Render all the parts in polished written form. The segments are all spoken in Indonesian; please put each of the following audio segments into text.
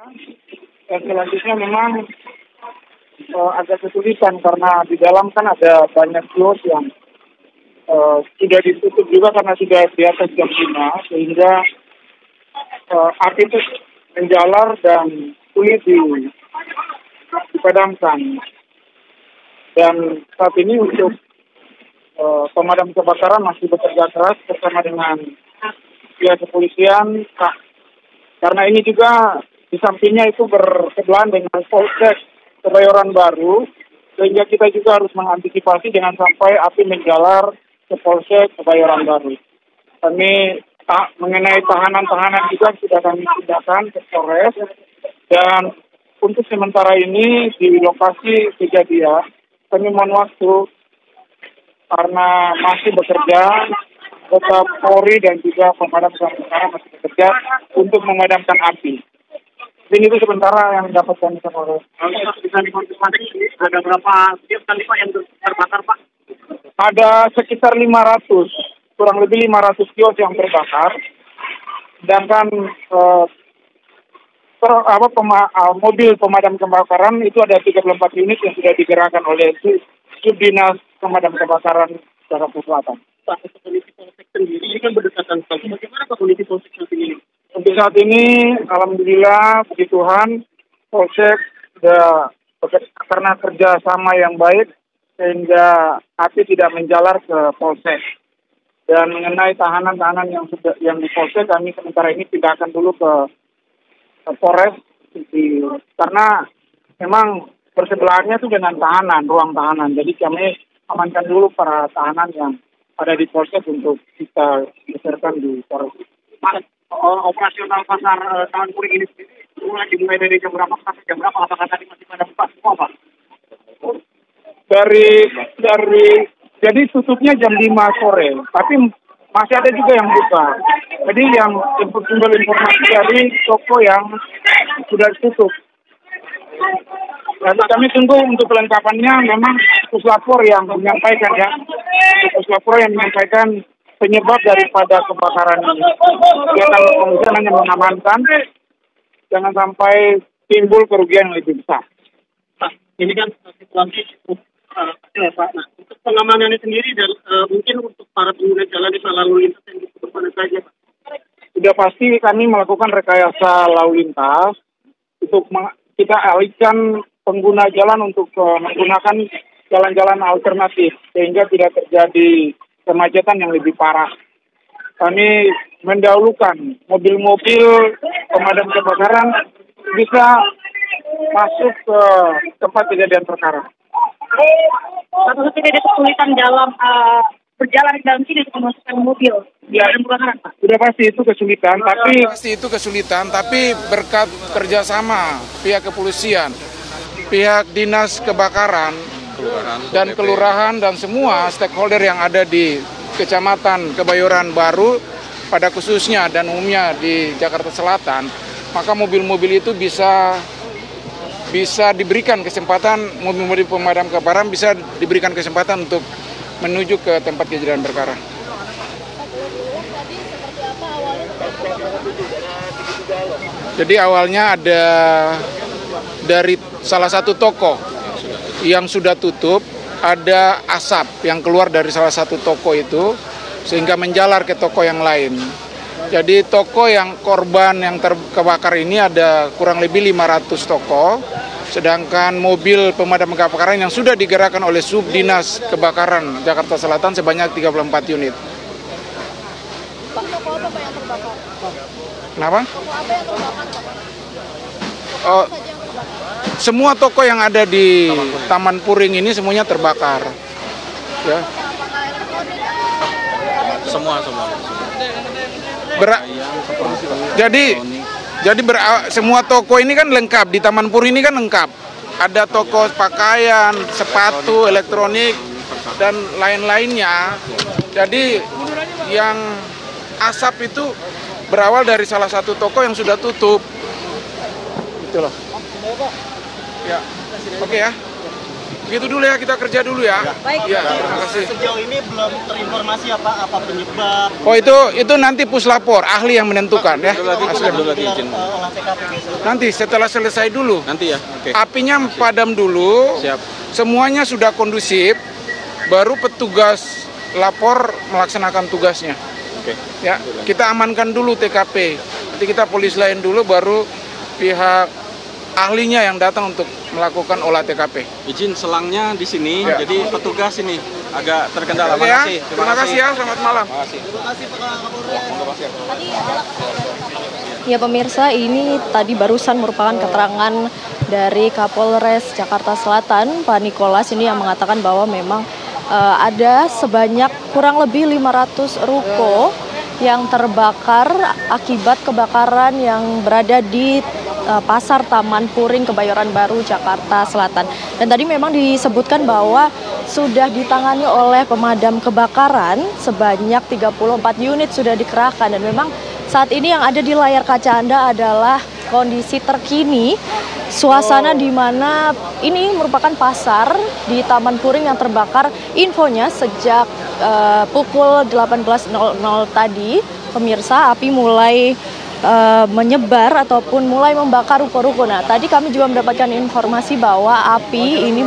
Dan selanjutnya memang agak kesulitan karena di dalam kan ada banyak kios yang sudah ditutup juga karena sudah di atas jam 5, sehingga api itu menjalar dan sulit dipadamkan. Dan saat ini untuk pemadam kebakaran masih bekerja keras bersama dengan pihak kepolisian, karena ini juga di sampingnya itu bersebelahan dengan Polsek Kebayoran Baru, sehingga kita juga harus mengantisipasi jangan sampai api menjalar ke Polsek Kebayoran Baru. Kami mengenai tahanan-tahanan juga sudah kami pindahkan ke Polres, dan untuk sementara ini di lokasi kejadian kami mohon waktu karena masih bekerja, tetap Polri dan juga pemadam kebakaran masih bekerja untuk memadamkan api. Ini itu sementara yang dapat kami sampaikan. Bisa dikonfirmasi ada berapa tiap kali Pak yang terbakar Pak? Ada sekitar 500, kurang lebih 500 kios yang terbakar. Sedangkan mobil pemadam kebakaran itu ada 34 unit yang sudah digerakkan oleh Subdinas Pemadam Kebakaran Jakarta Selatan. Pak, kondisi Polsek sendiri ini kan berdekatan sekali. Bagaimana Pak kondisi Polsek sendiri? Untuk saat ini, alhamdulillah, puji Tuhan, Polsek sudah karena kerjasama yang baik, sehingga api tidak menjalar ke Polsek. Dan mengenai tahanan-tahanan yang di Polsek, kami sementara ini pindahkan dulu ke Polres, karena memang bersebelahannya itu dengan tahanan, ruang tahanan. Jadi kami amankan dulu para tahanan yang ada di Polsek untuk kita geserkan di Polres. Operasional pasar Taman Puring ini dimulai dari jam berapa sampai jam berapa? Apakah tadi masih pada buka semua Pak? Jadi tutupnya jam 5 sore, tapi masih ada juga yang buka. Jadi yang sumber informasi dari toko yang sudah tutup. Dan kami tunggu untuk kelengkapannya, memang puslapor yang menyampaikan penyebab daripada kebakaran ini. Ya, kalau kemudian hanya mengamankan, jangan sampai timbul kerugian yang lebih besar. Pak, ini kan situasi cukup kecil Pak. Nah, untuk pengamanannya sendiri dan mungkin untuk para pengguna jalan di lalu lintas yang cukup mana saja Pak? Sudah pasti kami melakukan rekayasa lalu lintas untuk kita alihkan pengguna jalan untuk menggunakan jalan-jalan alternatif sehingga tidak terjadi kemacetan yang lebih parah. Kami mendahulukan mobil-mobil pemadam kebakaran bisa masuk ke tempat kejadian perkara. Apakah tidak ada kesulitan dalam berjalan di dalam sini untuk memasukkan mobil Ya, kebakaran, Pak? sudah pasti itu kesulitan, tapi berkat kerjasama pihak kepolisian, pihak dinas kebakaran, dan kelurahan dan semua stakeholder yang ada di Kecamatan Kebayoran Baru, pada khususnya dan umumnya di Jakarta Selatan, maka mobil-mobil itu bisa diberikan kesempatan, mobil-mobil pemadam kebakaran bisa diberikan kesempatan untuk menuju ke tempat kejadian perkara. Jadi awalnya ada dari salah satu toko yang sudah tutup, ada asap yang keluar dari salah satu toko itu sehingga menjalar ke toko yang lain. Jadi toko yang korban yang terbakar ini ada kurang lebih 500 toko, sedangkan mobil pemadam kebakaran yang sudah digerakkan oleh Subdinas Kebakaran Jakarta Selatan sebanyak 34 unit. Pak, toko apa Pak yang terbakar? Kenapa? Toko apa yang terbakar, Pak? Oh, semua toko yang ada di Taman Puring ini semuanya terbakar. Ya. Apakah elektronik? Semua. Semua toko ini kan lengkap, di Taman Puring ini kan lengkap. Ada toko pakaian, sepatu, elektronik, dan lain-lainnya. Jadi yang asap itu berawal dari salah satu toko yang sudah tutup. Gitu loh. Ya. Oke ya. Begitu dulu ya, kita kerja dulu ya. Baik. Ya, terima kasih. Sejauh ini belum terinformasi apa penyebab. Oh itu nanti puslapor ahli yang menentukan ya. Olah TKP besok. Nanti setelah selesai dulu. Nanti ya. Oke. Apinya padam dulu. Siap. Semuanya sudah kondusif. Baru petugas lapor melaksanakan tugasnya. Oke. Ya, kita amankan dulu TKP. Nanti kita polis lain dulu, baru pihak ahlinya yang datang untuk melakukan olah TKP. Izin selangnya di sini, Ya. jadi petugas ini agak terkendala. Oke ya, Makasih. terima kasih ya, selamat malam. Terima kasih. Ya pemirsa, ini tadi barusan merupakan keterangan dari Kapolres Jakarta Selatan, Pak Nikolas ini yang mengatakan bahwa memang ada sebanyak kurang lebih 500 ruko yang terbakar akibat kebakaran yang berada di Pasar Taman Puring, Kebayoran Baru, Jakarta Selatan. Dan tadi memang disebutkan bahwa sudah ditangani oleh pemadam kebakaran sebanyak 34 unit sudah dikerahkan. Dan memang saat ini yang ada di layar kaca Anda adalah kondisi terkini suasana di mana ini merupakan pasar di Taman Puring yang terbakar. Infonya sejak pukul 18.00 tadi, pemirsa, api mulai menyebar ataupun mulai membakar ruko-ruko. Nah, tadi kami juga mendapatkan informasi bahwa api ini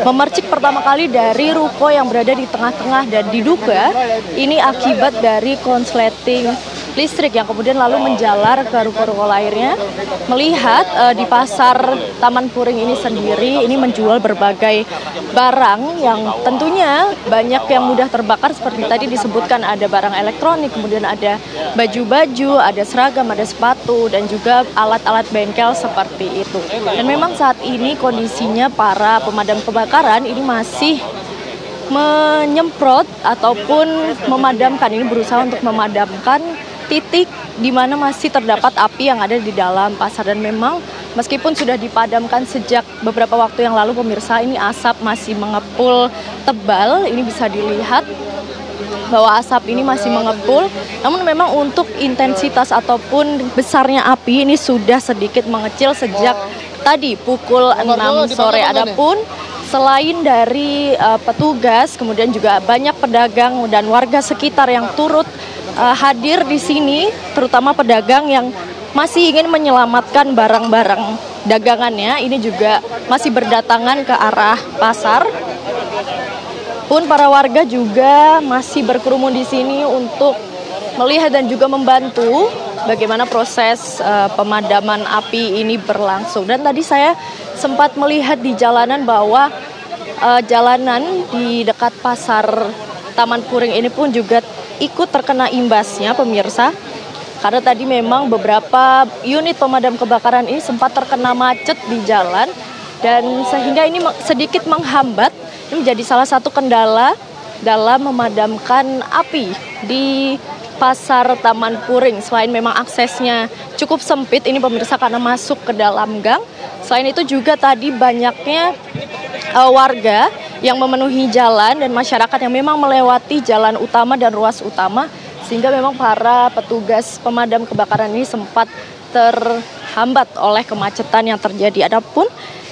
memercik pertama kali dari ruko yang berada di tengah-tengah dan diduga ini akibat dari konsleting listrik yang kemudian lalu menjalar ke ruko-ruko lainnya. Melihat di pasar Taman Puring ini sendiri ini menjual berbagai barang yang tentunya banyak yang mudah terbakar seperti tadi disebutkan, ada barang elektronik, kemudian ada baju-baju, ada seragam, ada sepatu dan juga alat-alat bengkel seperti itu. Dan memang saat ini kondisinya para pemadam kebakaran ini masih menyemprot ataupun memadamkan, ini berusaha untuk memadamkan titik di mana masih terdapat api yang ada di dalam pasar. Dan memang meskipun sudah dipadamkan sejak beberapa waktu yang lalu, pemirsa, ini asap masih mengepul tebal. Ini bisa dilihat bahwa asap ini masih mengepul. Namun memang untuk intensitas ataupun besarnya api ini sudah sedikit mengecil sejak tadi pukul 6 sore. Adapun selain dari petugas, kemudian juga banyak pedagang dan warga sekitar yang turut hadir di sini, terutama pedagang yang masih ingin menyelamatkan barang-barang dagangannya. Ini juga masih berdatangan ke arah pasar. Pun para warga juga masih berkerumun di sini untuk melihat dan juga membantu bagaimana proses pemadaman api ini berlangsung. Dan tadi saya sempat melihat di jalanan bahwa jalanan di dekat pasar Taman Puring ini pun juga ikut terkena imbasnya, pemirsa. Karena tadi memang beberapa unit pemadam kebakaran ini sempat terkena macet di jalan dan sehingga ini sedikit menghambat. Ini menjadi salah satu kendala dalam memadamkan api di pasar Taman Puring. Selain memang aksesnya cukup sempit ini, pemirsa, karena masuk ke dalam gang. Selain itu juga tadi banyaknya warga yang memenuhi jalan dan masyarakat yang memang melewati jalan utama dan ruas utama, sehingga memang para petugas pemadam kebakaran ini sempat terhambat oleh kemacetan yang terjadi. Adapun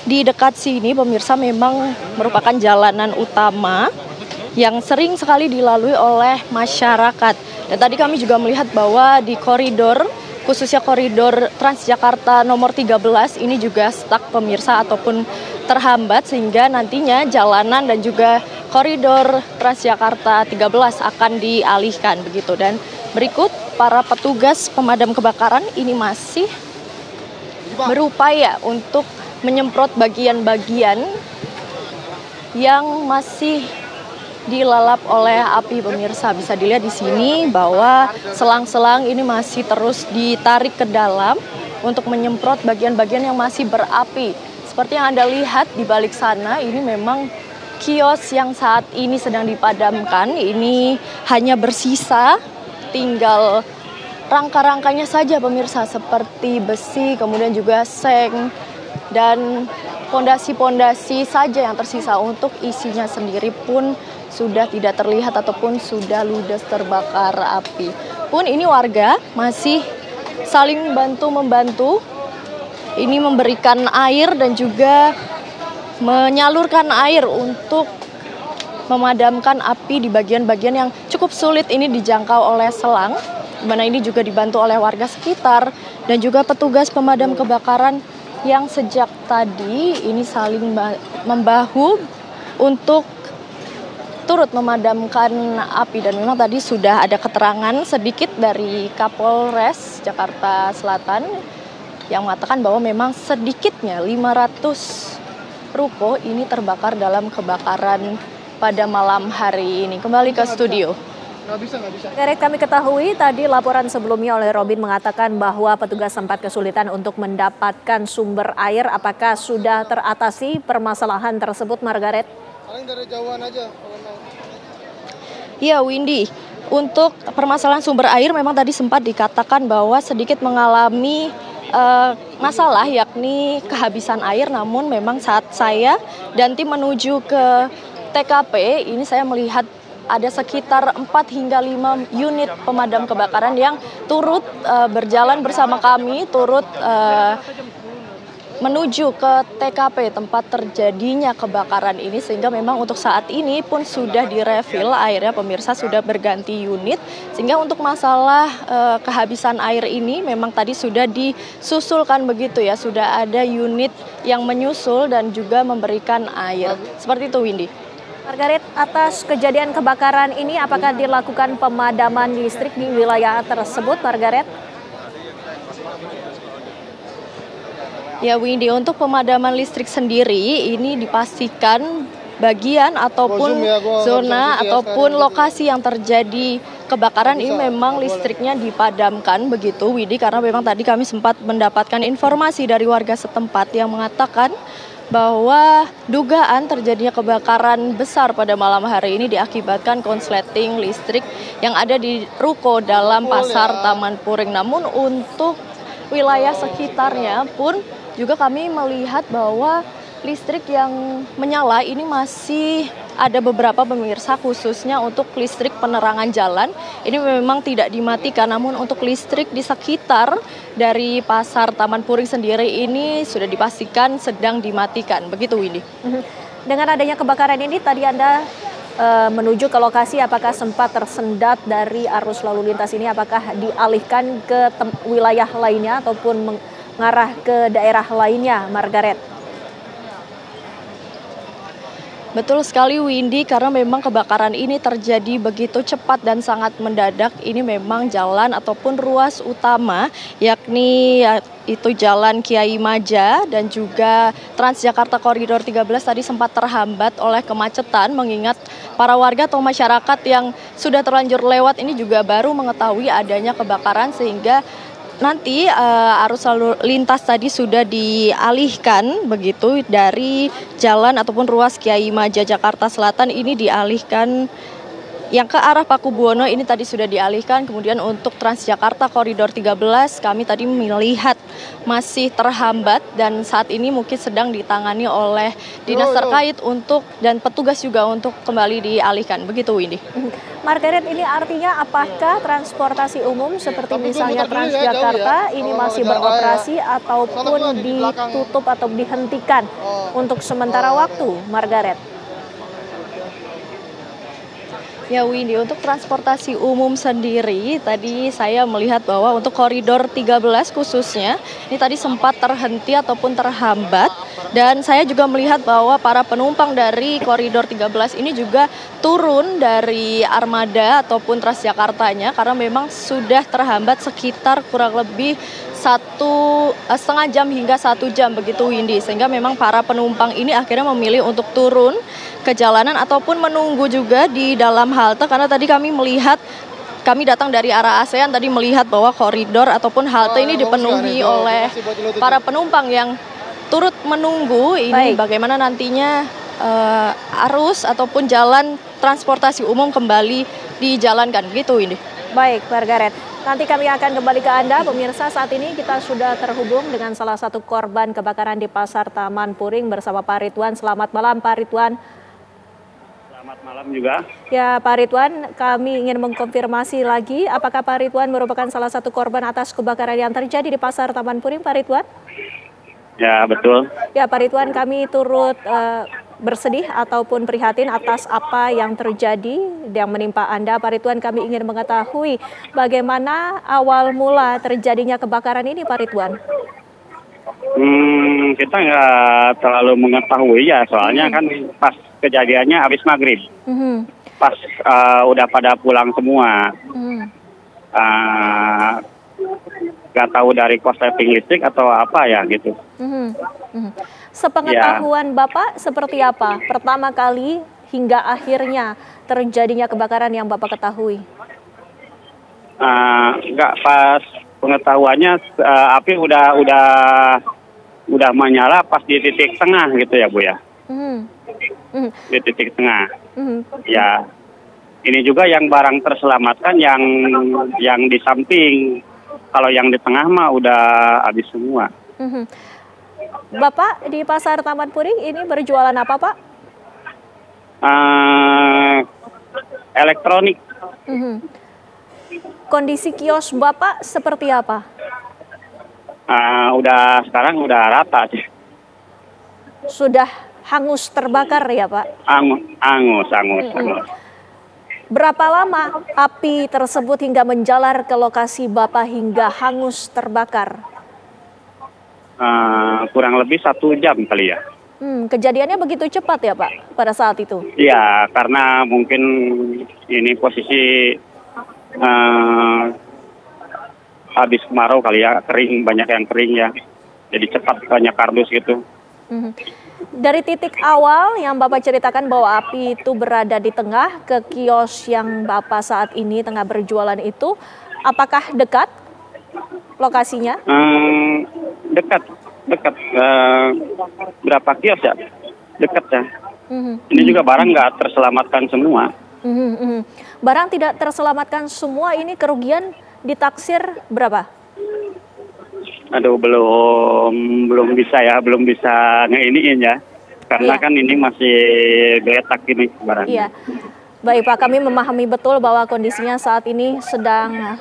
di dekat sini, pemirsa, memang merupakan jalanan utama yang sering sekali dilalui oleh masyarakat. Dan tadi kami juga melihat bahwa di koridor, khususnya koridor Transjakarta nomor 13 ini juga stuck, pemirsa, ataupun terhambat, sehingga nantinya jalanan dan juga koridor Transjakarta 13 akan dialihkan begitu. Dan berikut para petugas pemadam kebakaran ini masih berupaya untuk menyemprot bagian-bagian yang masih dilalap oleh api, pemirsa. Bisa dilihat di sini bahwa selang-selang ini masih terus ditarik ke dalam untuk menyemprot bagian-bagian yang masih berapi. Seperti yang Anda lihat di balik sana, ini memang kios yang saat ini sedang dipadamkan. Ini hanya bersisa tinggal rangka-rangkanya saja, pemirsa, seperti besi, kemudian juga seng, dan pondasi-pondasi saja yang tersisa. Untuk isinya sendiri pun sudah tidak terlihat ataupun sudah ludes terbakar api. Pun ini warga masih saling bantu-membantu. Ini memberikan air dan juga menyalurkan air untuk memadamkan api di bagian-bagian yang cukup sulit ini dijangkau oleh selang, di mana ini juga dibantu oleh warga sekitar dan juga petugas pemadam kebakaran yang sejak tadi ini saling membahu untuk turut memadamkan api. Dan memang tadi sudah ada keterangan sedikit dari Kapolres Jakarta Selatan yang mengatakan bahwa memang sedikitnya 500 ruko ini terbakar dalam kebakaran pada malam hari ini. Kembali ke studio. Nggak bisa. Gareth, kami ketahui tadi laporan sebelumnya oleh Robin mengatakan bahwa petugas sempat kesulitan untuk mendapatkan sumber air. Apakah sudah teratasi permasalahan tersebut, Margaret? Paling dari jauhan aja. Ya, Windy. Untuk permasalahan sumber air memang tadi sempat dikatakan bahwa sedikit mengalami masalah, yakni kehabisan air. Namun memang saat saya dan tim menuju ke TKP, ini saya melihat ada sekitar 4 hingga 5 unit pemadam kebakaran yang turut berjalan bersama kami, turut menuju ke TKP tempat terjadinya kebakaran ini, sehingga memang untuk saat ini pun sudah direfill airnya, pemirsa, sudah berganti unit, sehingga untuk masalah kehabisan air ini memang tadi sudah disusulkan begitu ya, sudah ada unit yang menyusul dan juga memberikan air. Seperti itu, Windy. Margaret, atas kejadian kebakaran ini apakah dilakukan pemadaman listrik di wilayah tersebut, Margaret? Ya, Windy, untuk pemadaman listrik sendiri ini dipastikan bagian ataupun zona ataupun lokasi yang terjadi kebakaran ini memang listriknya dipadamkan begitu, Windy, karena memang tadi kami sempat mendapatkan informasi dari warga setempat yang mengatakan bahwa dugaan terjadinya kebakaran besar pada malam hari ini diakibatkan konsleting listrik yang ada di ruko dalam pasar Taman Puring. Namun untuk wilayah sekitarnya pun juga kami melihat bahwa listrik yang menyala ini masih ada beberapa, pemirsa, khususnya untuk listrik penerangan jalan. Ini memang tidak dimatikan, namun untuk listrik di sekitar dari pasar Taman Puring sendiri ini sudah dipastikan sedang dimatikan. Begitu, Windy. Dengan adanya kebakaran ini tadi Anda menuju ke lokasi, apakah sempat tersendat dari arus lalu lintas ini? Apakah dialihkan ke wilayah lainnya ataupun mengarah ke daerah lainnya, Margaret? Betul sekali, Windy, karena memang kebakaran ini terjadi begitu cepat dan sangat mendadak. Ini memang jalan ataupun ruas utama, yakni itu Jalan Kiai Maja dan juga Transjakarta Koridor 13 tadi sempat terhambat oleh kemacetan, mengingat para warga atau masyarakat yang sudah terlanjur lewat ini juga baru mengetahui adanya kebakaran, sehingga nanti arus lalu lintas tadi sudah dialihkan begitu dari jalan ataupun ruas Kiai Maja Jakarta Selatan ini dialihkan. Yang ke arah Pakubuwono ini tadi sudah dialihkan. Kemudian untuk Transjakarta Koridor 13 kami tadi melihat masih terhambat dan saat ini mungkin sedang ditangani oleh dinas terkait untuk dan petugas juga untuk kembali dialihkan. Begitu, Windy. Margaret, ini artinya apakah transportasi umum seperti misalnya Transjakarta ini masih beroperasi ataupun ditutup atau dihentikan untuk sementara waktu, Margaret? Ya, Windy, untuk transportasi umum sendiri tadi saya melihat bahwa untuk koridor 13 khususnya ini tadi sempat terhenti ataupun terhambat, dan saya juga melihat bahwa para penumpang dari koridor 13 ini juga turun dari armada ataupun Transjakartanya karena memang sudah terhambat sekitar kurang lebih 1,5 jam hingga 1 jam begitu, Windy, sehingga memang para penumpang ini akhirnya memilih untuk turun ke jalanan ataupun menunggu juga di dalam halte, karena tadi kami datang dari arah ASEAN tadi melihat bahwa koridor ataupun halte ini dipenuhi oleh para penumpang yang turut menunggu ini bagaimana nantinya arus ataupun jalan transportasi umum kembali dijalankan gitu, ini. Baik, Margaret. Nanti kami akan kembali ke Anda, pemirsa. Saat ini kita sudah terhubung dengan salah satu korban kebakaran di Pasar Taman Puring bersama Pak Ridwan. Selamat malam, Pak Ridwan. Selamat malam juga. Ya, Pak Ridwan, kami ingin mengkonfirmasi lagi, apakah Pak Ridwan merupakan salah satu korban atas kebakaran yang terjadi di Pasar Taman Puring, Pak Ridwan? Ya, betul. Ya, Pak Ridwan, kami turut bersedih ataupun prihatin atas apa yang terjadi yang menimpa Anda. Pak Ridwan, kami ingin mengetahui bagaimana awal mula terjadinya kebakaran ini, Pak Ridwan. Kita nggak terlalu mengetahui ya, soalnya kan pas kejadiannya habis maghrib. Pas udah pada pulang semua. Nggak tahu dari korsleting listrik atau apa ya gitu. Sepengetahuan Bapak seperti apa pertama kali hingga akhirnya terjadinya kebakaran yang Bapak ketahui? Nggak, pas pengetahuannya api udah menyala pas di titik tengah gitu ya Bu ya. Di titik tengah. Ya, ini juga yang barang terselamatkan yang di samping. Kalau yang di tengah mah udah habis semua. Bapak di Pasar Taman Puring ini berjualan apa, Pak? Elektronik. Kondisi kios Bapak seperti apa? Sekarang udah rata sih. Sudah hangus terbakar ya, Pak? Angus. Berapa lama api tersebut hingga menjalar ke lokasi Bapak hingga hangus terbakar? Kurang lebih 1 jam kali ya. Kejadiannya begitu cepat ya Pak pada saat itu? Iya, karena mungkin ini posisi habis kemarau kali ya, kering, banyak yang kering ya. Jadi cepat, banyak kardus gitu. Dari titik awal yang Bapak ceritakan bahwa api itu berada di tengah ke kios yang Bapak saat ini tengah berjualan itu, apakah dekat lokasinya? Dekat. Berapa kios ya? Dekat ya. Ini juga barang nggak terselamatkan semua. Barang tidak terselamatkan semua, ini kerugian ditaksir berapa? Aduh, belum bisa ngeiniin ya, karena kan ini masih geletak ini barang. Iya, baik Pak, kami memahami betul bahwa kondisinya saat ini sedang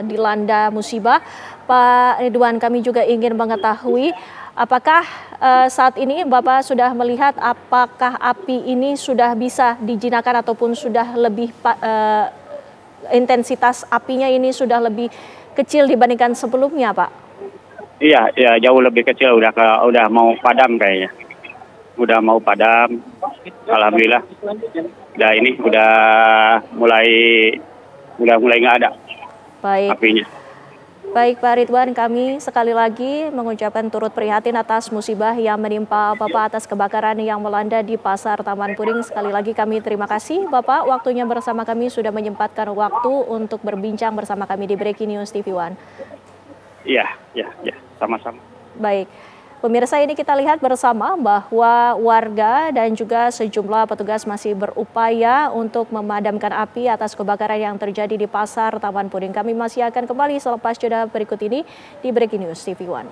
dilanda musibah. Pak Ridwan, kami juga ingin mengetahui apakah saat ini Bapak sudah melihat apakah api ini sudah bisa dijinakan ataupun sudah lebih intensitas apinya ini sudah lebih kecil dibandingkan sebelumnya, Pak? Iya, jauh lebih kecil, udah mau padam kayaknya. Udah mau padam. Alhamdulillah. Udah mulai nggak ada. Baik. Apinya. Baik Pak Ridwan, kami sekali lagi mengucapkan turut prihatin atas musibah yang menimpa Bapak atas kebakaran yang melanda di Pasar Taman Puring. Sekali lagi kami terima kasih Bapak, waktunya bersama kami sudah menyempatkan waktu untuk berbincang bersama kami di Breaking News TV One. Iya, sama-sama. Baik, pemirsa, ini kita lihat bersama bahwa warga dan juga sejumlah petugas masih berupaya untuk memadamkan api atas kebakaran yang terjadi di Pasar Taman Puring. Kami masih akan kembali selepas jeda berikut ini di Breaking News TV One.